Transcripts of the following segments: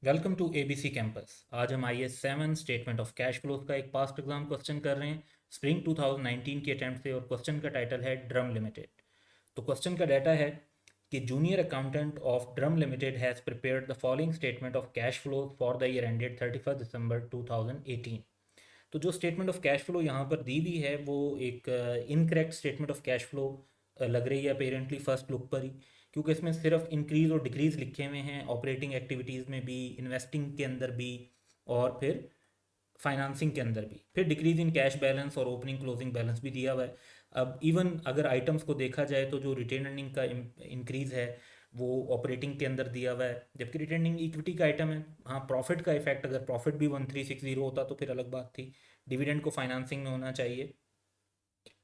Welcome to ABC campus. आज हम IS-7 statement of cash flows का एक पास्ट एग्जाम क्वेश्चन कर रहे हैं स्प्रिंग 2019 के अटैम्प्ट से, और क्वेश्चन का टाइटल है ड्रम लिमिटेड। तो क्वेश्चन का डाटा है कि junior accountant of drum limited has prepared the following statement of cash flows for the year ended 31 December 2018। तो जो स्टेटमेंट ऑफ कैश फ्लो यहाँ पर दी हुई है वो एक incorrect statement of cash flow लग रही है अपेरेंटली फर्स्ट लुक पर ही, क्योंकि इसमें सिर्फ इंक्रीज़ और डिक्रीज़ लिखे हुए हैं ऑपरेटिंग एक्टिविटीज़ में भी, इन्वेस्टिंग के अंदर भी, और फिर फाइनेंसिंग के अंदर भी। फिर डिक्रीज इन कैश बैलेंस और ओपनिंग क्लोजिंग बैलेंस भी दिया हुआ है। अब इवन अगर आइटम्स को देखा जाए तो जो रिटेन अर्निंग का इंक्रीज़ है वो ऑपरेटिंग के अंदर दिया हुआ है, जबकि रिटेन अर्निंग इक्विटी का आइटम है। हाँ, प्रॉफिट का इफेक्ट, अगर प्रॉफिट भी 1360 होता तो फिर अलग बात थी। डिविडेंड को फाइनेंसिंग में होना चाहिए,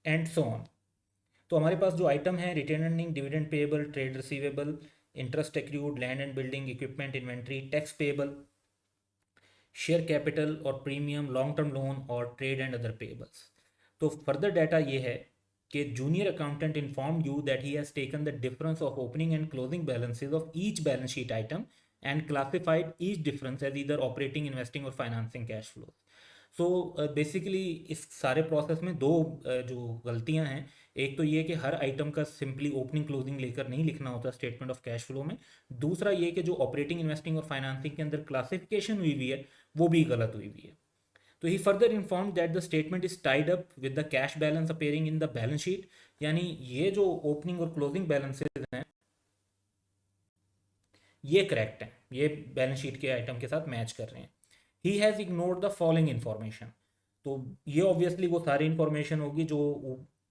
एंड सो ऑन। तो हमारे पास जो आइटम है, retain earning, dividend payable, trade receivable, interest accrued, land and building, equipment, inventory, tax payable, share capital और प्रीमियम, लॉन्ग टर्म लोन और ट्रेड एंड अदर पेएबल्स। तो फर्दर डाटा ये है कि junior accountant inform you that he has taken the difference of opening and closing balances of each balance sheet item and classified each difference as either operating, investing और financing cash flow. So basically इस सारे process में दो जो गलतियां हैं, एक तो ये कि हर आइटम का सिंपली ओपनिंग क्लोजिंग लेकर नहीं लिखना होता स्टेटमेंट ऑफ कैश फ्लो में। दूसरा ये कि जो ऑपरेटिंग, इन्वेस्टिंग और फाइनेंसिंग के अंदर क्लासिफिकेशन हुई हुई है वो भी गलत हुई हुई है। तो ही further inform that the statement is tied up with the cash balance appearing in the balance sheet. यानी ये जो ओपनिंग और क्लोजिंग बैलेंसेज हैं ये करेक्ट हैं, ये बैलेंस शीट के आइटम के साथ मैच कर रहे हैं। He has ignored the following information. तो ये ऑब्वियसली वो सारी इन्फॉर्मेशन होगी जो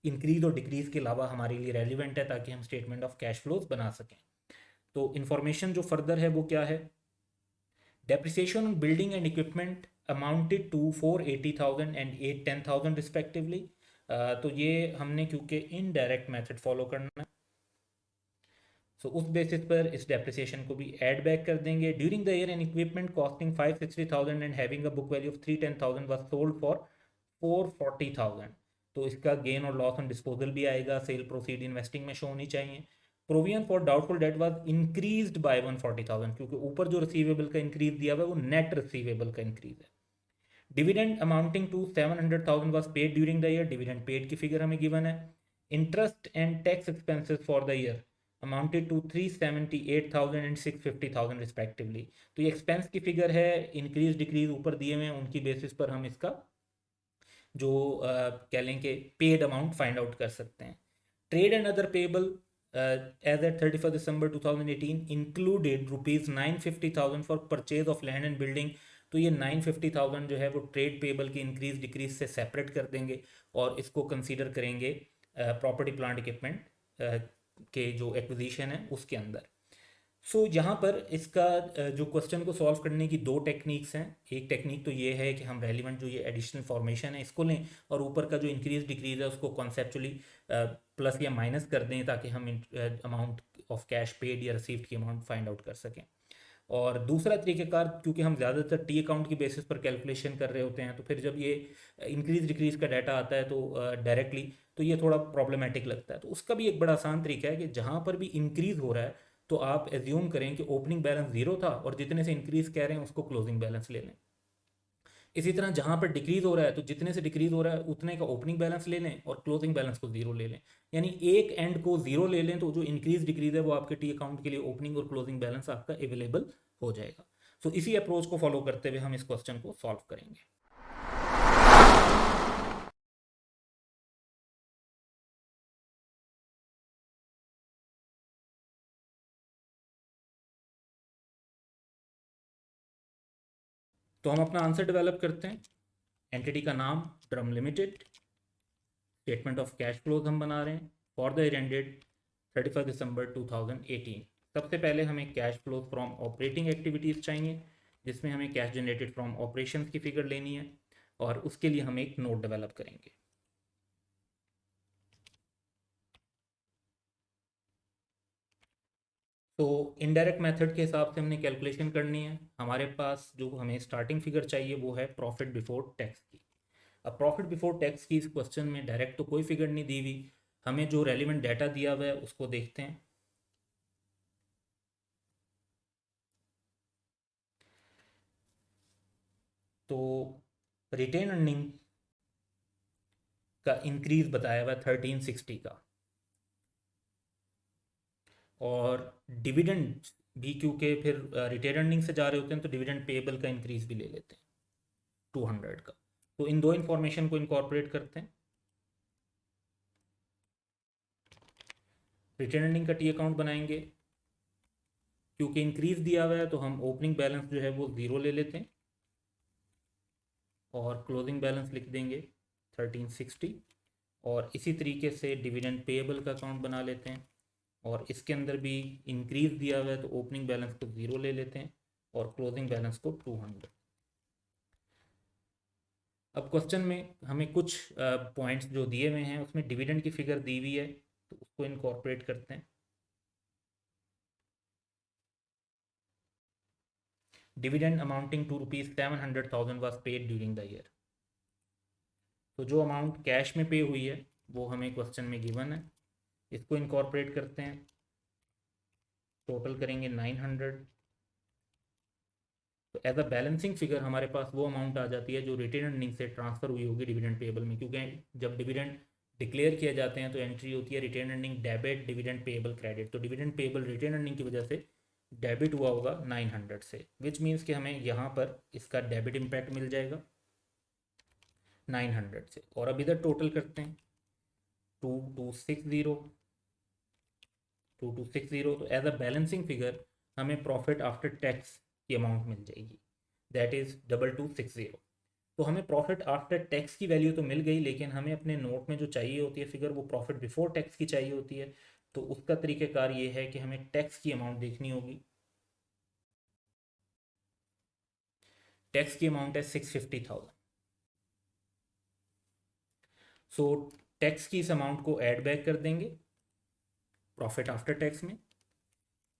इंक्रीज और डिक्रीज के अलावा हमारे लिए रेलिवेंट है, ताकि हम स्टेटमेंट ऑफ कैश फ्लोज बना सकें। तो इन्फॉर्मेशन जो फर्दर है वो क्या है? Depreciation on building and equipment amounted to 480,000 and 810,000 respectively. तो ये हमने क्योंकि इनडायरेक्ट मेथड फॉलो करना है, सो उस बेसिस पर इस डेप्रिसिएशन को भी ऐड बैक कर देंगे। During the year N equipment costing 560,000 and having a book value of 310,000 was sold for 440,000। तो इसका गेन और लॉस ऑन डिस्पोजल भी आएगा, सेल प्रोसीड इन्वेस्टिंग में शो होनी चाहिए। Provision for doubtful debt was increased by 140,000, क्योंकि ऊपर जो रिसीवेबल का इंक्रीज दिया हुआ है वो नेट रिसीवेबल का इंक्रीज है। Dividend amounting to 700,000 was paid during the year, dividend paid की फिगर हमें गिवन है। Interest and tax expenses for the year amounted to 378,000 and 650,000 respectively. तो ये एक्सपेंस की फिगर है, इंक्रीज डिक्रीज ऊपर दिए हुए हैं, उनकी बेसिस पर हम इसका जो कह लें कि पेड अमाउंट फाइंड आउट कर सकते हैं। Trade and other payable as at 31 December 2018 included ₹950,000 for purchase of land and building. तो ये 950,000 जो है वो ट्रेड पेबल की इंक्रीज डिक्रीज से सेपरेट कर देंगे और इसको कंसीडर करेंगे प्रॉपर्टी प्लांट इक्विपमेंट के जो एक्विजिशन है उसके अंदर। सो यहाँ पर इसका जो क्वेश्चन को सॉल्व करने की दो टेक्निक्स हैं। एक टेक्निक तो ये है कि हम रेलिवेंट जो ये एडिशनल फॉर्मेशन है इसको लें और ऊपर का जो इंक्रीज डिक्रीज है उसको कॉन्सेप्चुअली प्लस या माइनस कर दें, ताकि हम अमाउंट ऑफ कैश पेड या रिसीव्ड की अमाउंट फाइंड आउट कर सकें। और दूसरा तरीक़ेकार, क्योंकि हम ज़्यादातर टी अकाउंट की बेसिस पर कैलकुलेशन कर रहे होते हैं, तो फिर जब ये इंक्रीज डिक्रीज का डाटा आता है तो डायरेक्टली तो ये थोड़ा प्रॉब्लमेटिक लगता है। तो उसका भी एक बड़ा आसान तरीका है कि जहाँ पर भी इंक्रीज हो रहा है तो आप एज्यूम करें कि ओपनिंग बैलेंस जीरो था और जितने से इंक्रीज कह रहे हैं उसको क्लोजिंग बैलेंस ले लें। इसी तरह जहाँ पर डिक्रीज हो रहा है तो जितने से डिक्रीज हो रहा है उतने का ओपनिंग बैलेंस ले लें और क्लोजिंग बैलेंस को जीरो ले लें। यानी एक एंड को जीरो ले लें तो जो इंक्रीज डिक्रीज है वो आपके टी अकाउंट के लिए ओपनिंग और क्लोजिंग बैलेंस आपका अवेलेबल हो जाएगा। सो इसी अप्रोच को फॉलो करते हुए हम इस क्वेश्चन को सॉल्व करेंगे। तो हम अपना आंसर डेवलप करते हैं। एंटिटी का नाम drum limited, statement of cash flows हम बना रहे हैं for the year ended 31 December 2018। सबसे पहले हमें cash flow from operating activities चाहिए, जिसमें हमें कैश जनरेटेड फ्रॉम ऑपरेशंस की फिगर लेनी है, और उसके लिए हम एक नोट डेवलप करेंगे। तो इनडायरेक्ट मेथड के हिसाब से हमने कैलकुलेशन करनी है। हमारे पास जो हमें स्टार्टिंग फिगर चाहिए वो है प्रॉफिट बिफोर टैक्स की। अब प्रॉफिट बिफोर टैक्स की इस क्वेश्चन में डायरेक्ट तो कोई फिगर नहीं दी हुई, हमें जो रेलिवेंट डाटा दिया हुआ है उसको देखते हैं। तो रिटेन अर्निंग का इंक्रीज बताया हुआ 1360 का, और डिविडेंड भी क्योंकि फिर रिटेन अर्निंग से जा रहे होते हैं तो डिविडेंड पेएबल का इंक्रीज भी ले लेते हैं 200 का। तो इन दो इन्फॉर्मेशन को इनकॉर्पोरेट करते हैं। रिटेन अर्निंग का टी अकाउंट बनाएंगे, क्योंकि इंक्रीज दिया हुआ है तो हम ओपनिंग बैलेंस जो है वो ज़ीरो ले लेते हैं और क्लोजिंग बैलेंस लिख देंगे 1360, और इसी तरीके से डिविडेंड पेएबल का अकाउंट बना लेते हैं, और इसके अंदर भी इंक्रीज दिया हुआ है तो ओपनिंग बैलेंस को ज़ीरो ले लेते हैं और क्लोजिंग बैलेंस को 200। अब क्वेश्चन में हमें कुछ पॉइंट्स जो दिए हुए हैं उसमें डिविडेंड की फिगर दी हुई है, तो उसको इनकॉर्पोरेट करते हैं। Dividend amounting to ₹700,000 was paid during the year. तो जो अमाउंट कैश में पे हुई है वो हमें क्वेश्चन में गिवन है, इसको इनकॉर्पोरेट करते हैं, टोटल करेंगे 900। तो एज अ बैलेंसिंग फिगर हमारे पास वो अमाउंट आ जाती है जो रिटेन अर्निंग से ट्रांसफर हुई होगी डिविडेंड पेएबल में, क्योंकि जब डिविडेंड डिक्लेयर किए जाते हैं तो एंट्री होती है retain earning debit dividend payable credit. तो डिविडेंड पेएबल रिटेन अर्निंग की वजह से डेबिट हुआ होगा 900 से, विच मीन्स कि हमें यहाँ पर इसका डेबिट इम्पैक्ट मिल जाएगा 900 से। और अब इधर टोटल करते हैं 2260 तो एज अ बैलेंसिंग फिगर हमें प्रॉफिट आफ्टर टैक्स की अमाउंट मिल जाएगी, दैट इज़ 2260। तो हमें प्रॉफिट आफ्टर टैक्स की वैल्यू तो मिल गई, लेकिन हमें अपने नोट में जो चाहिए होती है फिगर वो प्रॉफिट बिफोर टैक्स की चाहिए होती है। तो उसका तरीक़ेकार ये है कि हमें टैक्स की अमाउंट देखनी होगी। टैक्स की अमाउंट है 650,000। सो टैक्स की इस अमाउंट को ऐड बैक कर देंगे प्रॉफिट आफ्टर टैक्स में।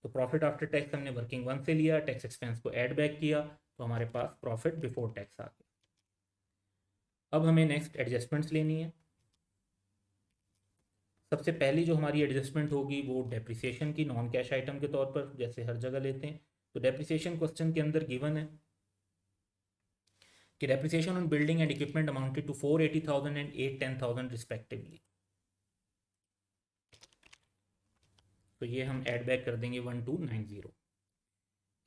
तो प्रॉफिट आफ्टर टैक्स हमने वर्किंग वन से लिया, टैक्स एक्सपेंस को ऐड बैक किया, तो हमारे पास प्रॉफिट बिफोर टैक्स आ गया। अब हमें नेक्स्ट एडजस्टमेंट्स लेनी है। सबसे पहली जो हमारी एडजस्टमेंट होगी वो डेप्रिसिएशन की, नॉन कैश आइटम के तौर पर जैसे हर जगह लेते हैं। तो डेप्रिसिएशन क्वेश्चन के अंदर गिवन है कि depreciation on building and equipment amounted to 480,000 and 810,000 respectively. तो ये हम ऐड बैक कर देंगे 1290।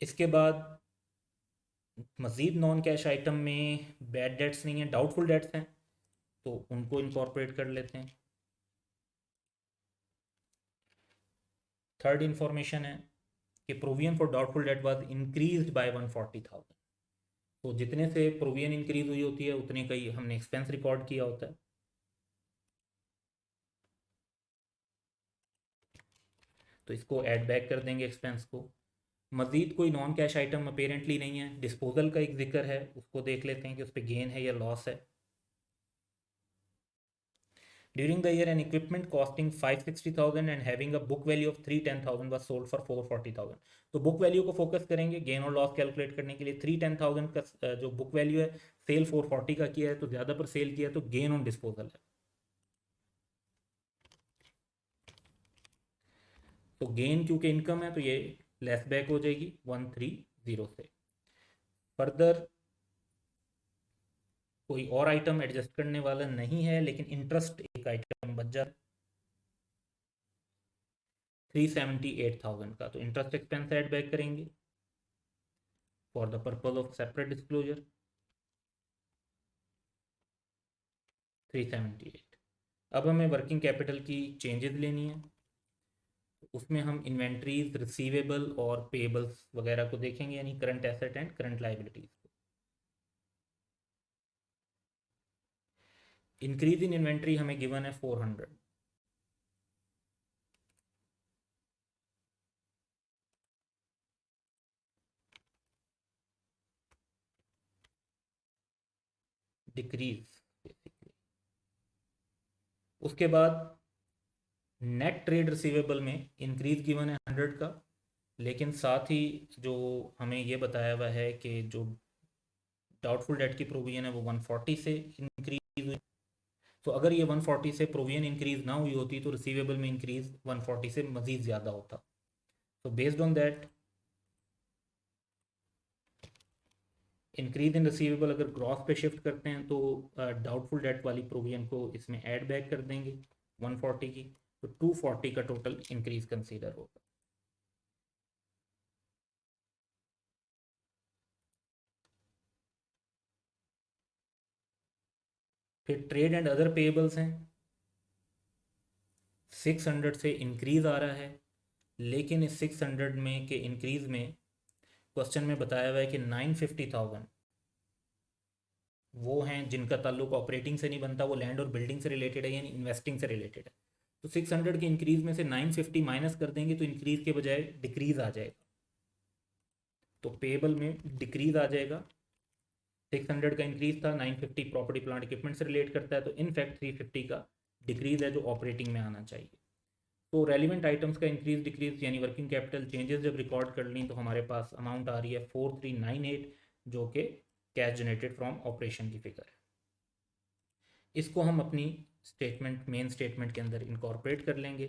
इसके बाद मज़ीद नॉन कैश आइटम में बैड डेट्स नहीं है, डाउटफुल डेट्स हैं, तो उनको इनकॉर्पोरेट कर लेते हैं। थर्ड इंफॉर्मेशन है कि provision for doubtful debt was increased by 140,000। तो जितने से प्रोविजन इंक्रीज हुई होती है उतने का ही हमने एक्सपेंस रिकॉर्ड किया होता है। तो इसको ऐड बैक कर देंगे एक्सपेंस को। मज़ीद कोई नॉन कैश आइटम अपेरेंटली नहीं है। डिस्पोजल का एक जिक्र है, उसको देख लेते हैं कि उस पर गेन है या लॉस है। During the year, an equipment costing 560,000 and having a book value of 310,000 was sold for 440,000। तो बुक वैल्यू को फोकस करेंगे गेन और लॉस कैलकुलेट करने के लिए। 310,000 का जो बुक वैल्यू है, सेल 440 का किया है, तो ज़्यादा पर सेल किया है, तो गेन ऑन डिस्पोजल है। तो गेन क्योंकि इनकम है तो ये लेस बैक हो जाएगी 130 से। फर्दर कोई और आइटम एडजस्ट करने वाला नहीं है, लेकिन इंटरेस्ट एक आइटम बच जाता है 378,000 का। तो इंटरेस्ट एक्सपेंस ऐड बैक करेंगे for the purpose of separate disclosure 378। अब हमें वर्किंग कैपिटल की चेंजेस लेनी है। उसमें हम इन्वेंट्रीज, रिसीवेबल और पेबल्स वगैरह को देखेंगे, यानी current asset and current liabilities को। इंक्रीज इन इन्वेंट्री हमें गिवन है 400। Decrease basically. उसके बाद नेट ट्रेड रिसीवेबल में इंक्रीज गिवन है 100 का, लेकिन साथ ही जो हमें ये बताया हुआ है कि जो डाउटफुल डेट की प्रोविजन है वो 140 से इंक्रीज हुई। तो अगर ये 140 से प्रोविजन इंक्रीज ना हुई होती तो रिसीवेबल में इंक्रीज 140 से मज़ीद ज़्यादा होता। तो based on that increase in receivable अगर ग्रॉस पे शिफ्ट करते हैं तो डाउटफुल डेट वाली प्रोविजन को इसमें ऐड बैक कर देंगे 140 की, तो 240 का टोटल इंक्रीज कंसीडर होगा। फिर ट्रेड एंड अदर पेएबल्स हैं, 600 से इंक्रीज आ रहा है, लेकिन इस 600 में के इंक्रीज में क्वेश्चन में बताया हुआ है कि 950,000 वो हैं जिनका ताल्लुक ऑपरेटिंग से नहीं बनता, वो लैंड और बिल्डिंग से रिलेटेड है यानी इन्वेस्टिंग से रिलेटेड है। तो 600 के इंक्रीज में से 950 माइनस कर देंगे तो इंक्रीज के बजाय डिक्रीज आ जाएगा, तो पेएबल में डिक्रीज आ जाएगा। 600 का इंक्रीज था, 950 प्रॉपर्टी प्लांट इक्विपमेंट से रिलेट करता है, तो इनफैक्ट 350 का डिक्रीज है जो ऑपरेटिंग में आना चाहिए। तो रेलिवेंट आइटम्स का इंक्रीज डिक्रीज यानी वर्किंग कैपिटल चेंजेस जब रिकॉर्ड कर ली तो हमारे पास अमाउंट आ रही है 4398 जो कि कैश जनरेटेड फ्रॉम ऑपरेशन की फिगर है। इसको हम अपनी स्टेटमेंट मेन स्टेटमेंट के अंदर इनकॉर्पोरेट कर लेंगे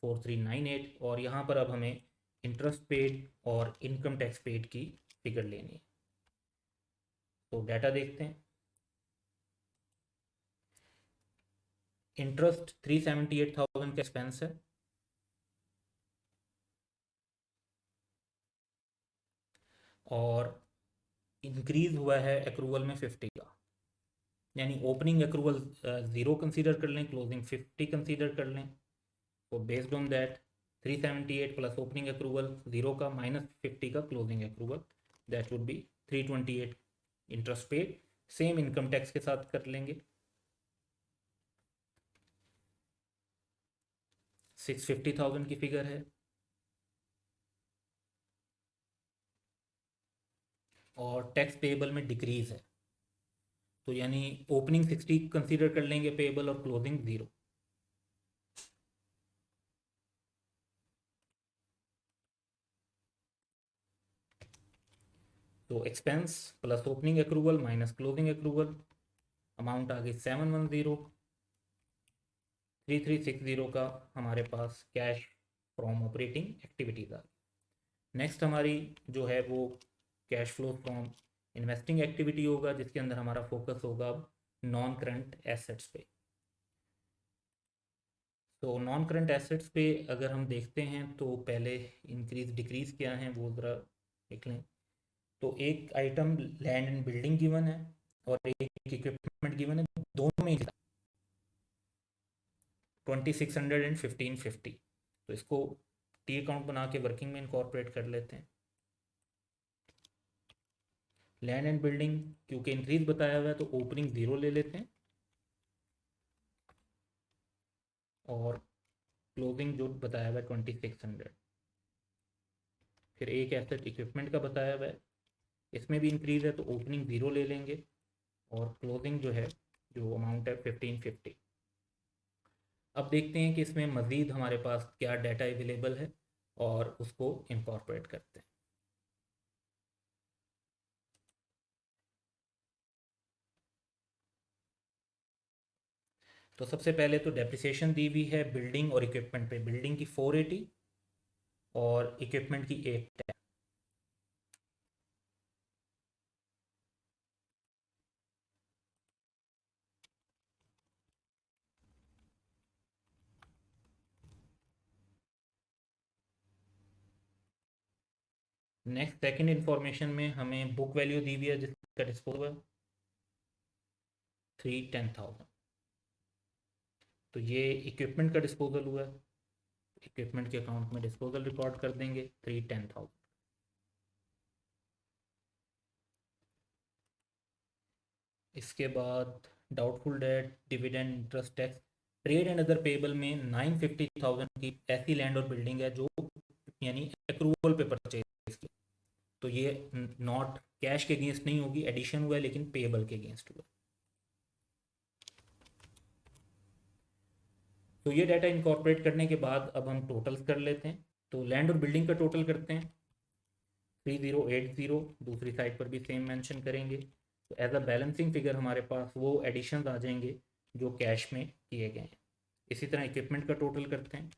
4398, और यहाँ पर अब हमें इंटरेस्ट पेड और इनकम टैक्स पेड की फिगर लेनी है। तो डाटा देखते हैं। इंटरेस्ट 378,000 का एक्सपेंस है, और इंक्रीज हुआ है एक्रूवल में 50 का, यानी ओपनिंग एक्रूवल 0 कंसीडर कर लें, क्लोजिंग 50 कंसीडर कर लें। तो based on that 378 plus opening accrual 0 का माइनस 50 का closing accrual, that would be 328 interest paid. Same income tax के साथ कर लेंगे, 650,000 की फिगर है, और टैक्स पेएबल में डिक्रीज है, तो यानी ओपनिंग 60 कंसीडर कर लेंगे पेएबल और क्लोजिंग 0। तो expense plus opening accrual minus closing accrual, amount आ गई 710,3360 का हमारे पास कैश फ्रॉम ऑपरेटिंग एक्टिविटीज आ गई। नेक्स्ट हमारी जो है वो cash flow from investing activity होगा, जिसके अंदर हमारा फोकस होगा नॉन करंट एसेट्स पे। तो नॉन करंट एसेट्स पे अगर हम देखते हैं तो पहले इंक्रीज डिक्रीज क्या है वो ज़रा देख लें। तो एक item land and building given है और एक इक्विपमेंट गिवन है, दोनों में 2600 एंड 1550। तो इसको टी अकाउंट बना के वर्किंग में इनकॉर्पोरेट कर लेते हैं। लैंड एंड बिल्डिंग क्योंकि इंक्रीज बताया हुआ है तो ओपनिंग 0 ले लेते हैं, और क्लोजिंग जो बताया हुआ है 2600। फिर एक एसेट इक्विपमेंट का बताया हुआ है, इसमें भी इंक्रीज है तो ओपनिंग 0 ले लेंगे, और क्लोजिंग जो है जो अमाउंट है 1550। अब देखते हैं कि इसमें मज़ीद हमारे पास क्या डाटा अवेलेबल है और उसको इनकॉर्पोरेट करते हैं। तो सबसे पहले तो डेप्रिसिएशन दी हुई है बिल्डिंग और इक्विपमेंट पे, बिल्डिंग की 480 और इक्विपमेंट की 810। नेक्स्ट सेकंड इन्फॉर्मेशन में हमें बुक वैल्यू दी हुई है जिसका डिस्पोजल 310,000। तो ये इक्विपमेंट का डिस्पोजल हुआ है, इक्विपमेंट के अकाउंट में डिस्पोजल रिकॉर्ड कर देंगे 310,000। इसके बाद doubtful debt, dividend, interest, tax, trade and other payable में 950,000 की ऐसी लैंड और बिल्डिंग है जो यानी अक्रूवल पे परचेज की, तो ये नॉट कैश के अगेंस्ट नहीं होगी, एडिशन हुआ है लेकिन पेबल के अगेंस्ट हुआ। तो ये डाटा इनकॉर्पोरेट करने के बाद अब हम टोटल्स कर लेते हैं। तो लैंड और बिल्डिंग का टोटल करते हैं 3080, दूसरी साइड पर भी सेम मेंशन करेंगे। तो एज अ बैलेंसिंग फिगर हमारे पास वो एडिशंस आ जाएंगे जो कैश में किए गए हैं। इसी तरह इक्विपमेंट का टोटल करते हैं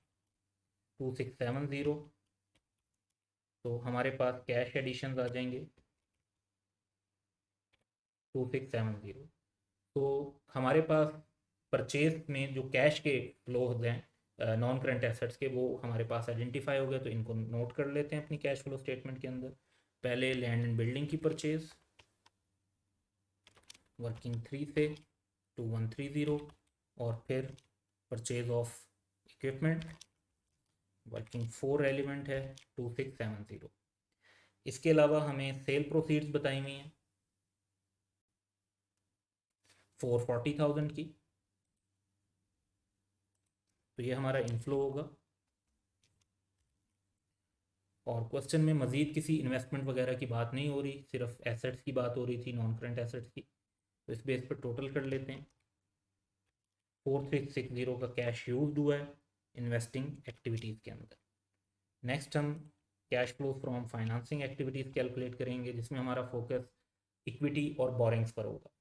2670, तो हमारे पास कैश एडिशंस आ जाएंगे 2670। तो हमारे पास परचेज में जो कैश के फ्लोज हैं नॉन करंट एसेट्स के, वो हमारे पास आइडेंटिफाई हो गए। तो इनको नोट कर लेते हैं अपनी कैश फ्लो स्टेटमेंट के अंदर। पहले लैंड एंड बिल्डिंग की परचेज वर्किंग 3 से 2130, और फिर purchase of equipment working 4 element है 2670। इसके अलावा हमें सेल प्रोसीड्स बताई हुई हैं 440,000 की। तो ये हमारा इनफ्लो होगा। और क्वेश्चन में मज़ीद किसी इन्वेस्टमेंट वगैरह की बात नहीं हो रही, सिर्फ एसेट्स की बात हो रही थी, नॉन करंट एसेट्स की। तो इस बेस पर टोटल कर लेते हैं। 4360 का कैश यूज हुआ है इन्वेस्टिंग एक्टिविटीज़ के अंदर। नेक्स्ट हम cash flow from financing activities calculate करेंगे, जिसमें हमारा फोकस इक्विटी और बोरिंग्स पर होगा।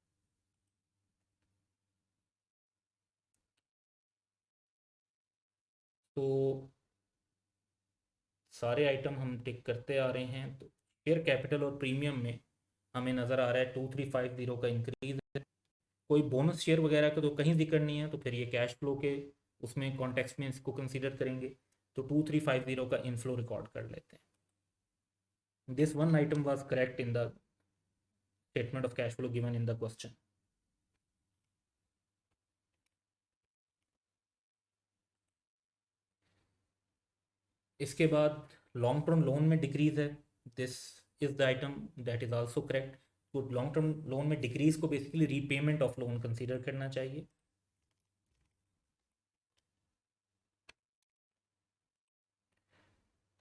तो सारे आइटम हम टिक करते आ रहे हैं। तो शेयर कैपिटल और प्रीमियम में हमें नज़र आ रहा है 2350 का इंक्रीज है। कोई बोनस शेयर वगैरह का तो कहीं जिक्र नहीं है, तो फिर ये कैश फ्लो के उसमें कॉन्टेक्स्ट में इसको कंसीडर करेंगे। तो 2350 का इनफ्लो रिकॉर्ड कर लेते हैं। This one item was correct in the statement of cash flow given in the question. इसके बाद लॉन्ग टर्म लोन में डिक्रीज है। This is the item that is also correct. तो लॉन्ग टर्म लोन में decrease को basically repayment of loan consider करना चाहिए।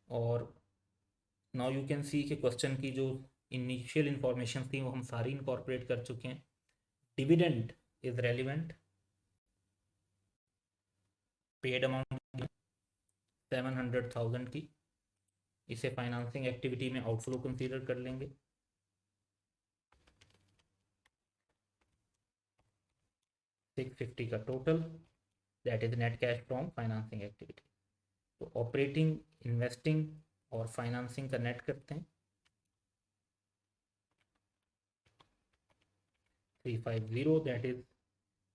और नाउ यू कैन सी कि क्वेश्चन की जो इनिशियल इंफॉर्मेशन थी वो हम सारी इंकॉर्पोरेट कर चुके हैं। Dividend is relevant. Paid amount 700,000 की, इसे फाइनेंसिंग एक्टिविटी में आउटफ्लो कंसीडर कर लेंगे। 650 का total, that is net cash from financing activity. तो ऑपरेटिंग, इन्वेस्टिंग और फाइनेंसिंग का नेट करते हैं 350, that is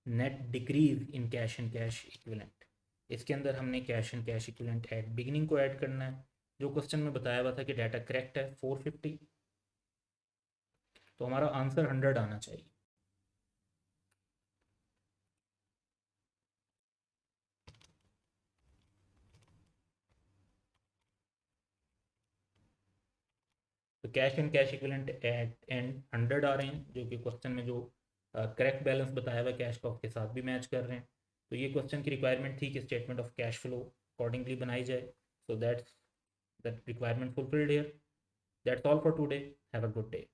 net decrease in cash and cash equivalent. इसके अंदर हमने cash and cash equivalent at beginning को ऐड करना है। जो क्वेश्चन में बताया हुआ था कि डाटा करेक्ट है 450, तो हमारा आंसर 100 आना चाहिए। तो cash and cash equivalent at end 100 आ रहे हैं, जो कि क्वेश्चन में जो करेक्ट बैलेंस बताया हुआ कैश का उसके साथ भी मैच कर रहे हैं। तो ये क्वेश्चन की रिक्वायरमेंट थी कि statement of cash flow accordingly बनाई जाए। So that's that requirement fulfilled here. That's all for today. Have a good day.